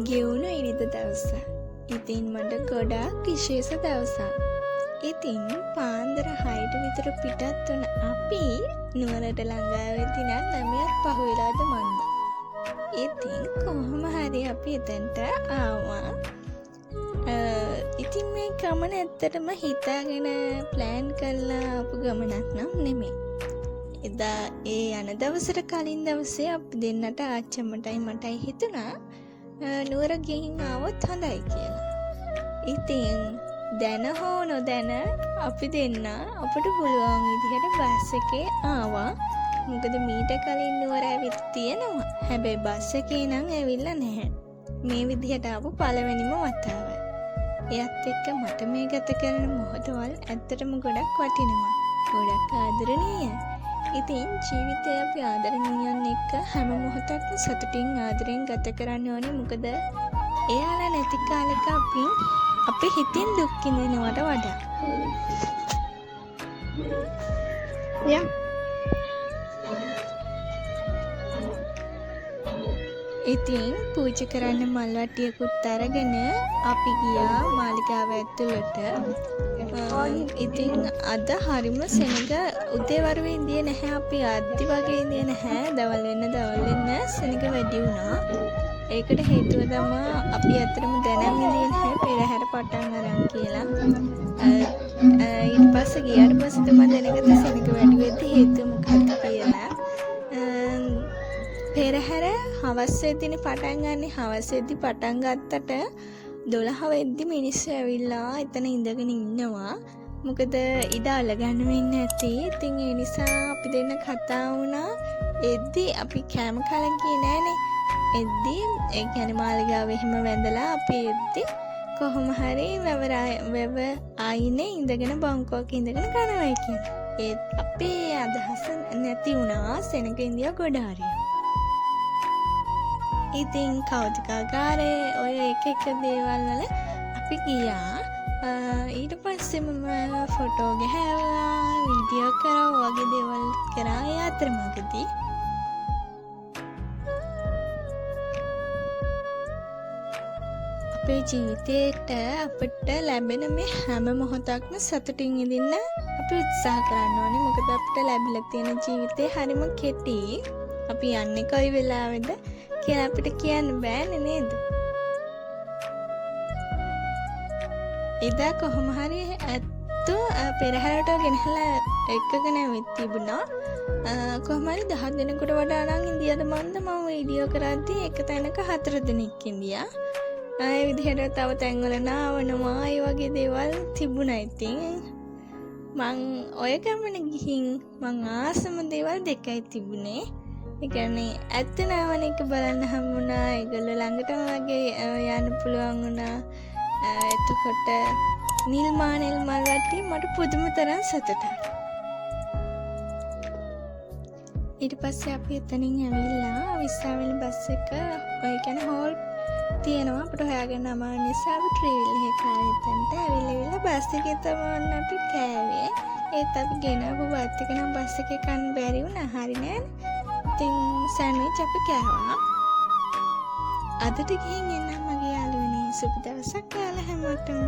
ගෙවුණු ඉරිද දවස. ඉතින් මට ගොඩාක් විශේෂ දවසක්. ඉතින් පාන්දර 6ට විතර පිටත් වුණ අපි නුවරට ළඟා වෙද්දී නම් 9ක් පහ වෙලාද මන්ද. ඉතින් කොහොම හරි අපි එතනට ආවා. ඉතින් මේ ගමන ඇත්තටම හිතාගෙන ප්ලෑන් කරලා ආපු ගමනක් නම් නෙමෙයි. එදා ඒ යන දවසට කලින් දවසේ අපි දෙන්නට ආච්චම්මටයි මටයි හිතුණා නුවර ගිහින් ආවොත් හොඳයි කියලා. ඉතින් දැන හෝ නොදැන අපි දෙන්න අපට පුළුවන් විදිහට බස් එකේ ආවා. මොකද මීට කලින් නුවර ඇවිත් තියෙනවා. හැබැයි බස් එකේ නම් ඇවිල්ලා නැහැ. මේ විදිහට ආපු පළවෙනිම වතාව. එයත් එක්ක මට මේ ගත කරන මොහොතවල් ඇත්තටම ගොඩක් වටිනවා. ගොඩක් ආදරණීයයි. ඉතින් ජීවිතේ අපි ආදරණීයන් එක්ක හැම මොහොතක්ම සතුටින් ආදරෙන් ගත කරන්න ඕනේ. මොකද එයාලා නැති කාලෙක අපි හිතින් දුක් විඳිනවට වඩා. ඉතින් පූජා කරන්න මල් වට්ටියකුත් අරගෙන අපි ගියා මාලිගාව ඇතුළට. ඉතින් අද හරිම සෙනග උදේවරුේ ඉඳියේ නැහැ. අපි අද්දි වගේ ඉඳියේ නැහැ. දවල් වෙන්න සෙනග වැඩි වුණා. ඒකට හේතුව තමයි අපි ඇත්තටම දැනන් ඉඳියේ නැහැ පෙරහැර පටන් අරන් කියලා. ඊට පස්සේ ගියාට පස්සේ තමයි දැනගත්තේ සෙනග වැඩි වෙද්දී හේතුව මොකක්ද කියලා. පෙරහැර හවස් වෙද්දී පටන් ගන්න. හවස් වෙද්දී පටන් ගත්තට 12 වෙද්දි මිනිස්සු ඇවිල්ලා එතන ඉඳගෙන ඉන්නවා. මොකද ඉඩ අල්ලගන්න වෙන්නේ නැති. ඉතින් ඒ නිසා අපි දෙන්න කතා වුණා. එද්දි අපි කැම කලින් ගියේ නෑනේ. එද්දි ඒ කියන්නේ මාලිගාව එහෙම වැඳලා අපි එද්දි කොහොම හරි වැව ආයිනේ ඉඳගෙන බංකුවක ඉඳගෙන කනවා කියලා. ඒත් අපේ අදහස නැති වුණා. සෙනග ඉන්දියා ගොඩ හරිය. ඉතින් කෞතුකාගාරේ ඔය එක දේවල් වල අපි ගියා. ඊට පස්සේ මම ෆොටෝ ගහලා වීඩියෝ කරා වගේ දේවල් කරා. ඒ අතරමඟදී අපේ ජීවිතේට අපිට ලැබෙන මේ හැම මොහොතක්ම සතුටින් ඉඳින්න අපි උත්සාහ කරන්න ඕනේ. මොකද අපිට ලැබිලා තියෙන ජීවිතේ හරිම කෙටි. අපි යන්නේ කොයි වෙලාවෙද කියලා අපිට කියන්න බෑනේ නේද? එදා කොහොම හරි ඇත්තෝ පෙරහැරට ගෙනහලා එක්කගෙන ඇවිත් තිබුණා. කොහොම හරි 10 දෙනෙකුට වඩා නම් ඉන්දියාද මන්ද මම වීඩියෝ කරද්දී එක තැනක 4 දෙනෙක් ඉන්දියා. ඒ විදිහට තව තැන්වල නාවනවා. ඒ වගේ දේවල් තිබුණා. ඉතින් මං ඔය ගමන ගිහින් මං ආසම දේවල් දෙකයි තිබුණේ. ඒ කියන්නේ ඇත්ත නාවන එක බලන්න හම්බුණා. ඒගොල්ලෝ ළඟටම වගේ යන්න පුළුවන් වුණා. එතකොට නිල් මල් වට්ටිය මට පුදුම තරම් සතුටුයි. ඊට පස්සේ අපි එතනින් ඇවිල්ලා විස්සාවෙල බස් එක ඔය කියන්නේ හෝල් තියෙනවා අපිට හොයාගන්න අමාරු නිසා අපි ට්‍රීවිල් එකේ කාලේ එතනට ඇවිල්ලා බස් එකේ තමයි අපි කෑවේ. ඒත් අපි ගෙනාවු බත් එක නම් බස් එකේ කන්න බැරි වුණා. හරි නෑනේ. ඉතින් සෑන්ඩ්විච් අපි කෑවා. අදට ගිහින් එන්න මගේ යාළුවනේ සුබ දවසක් ඔයාලා හැමෝටම.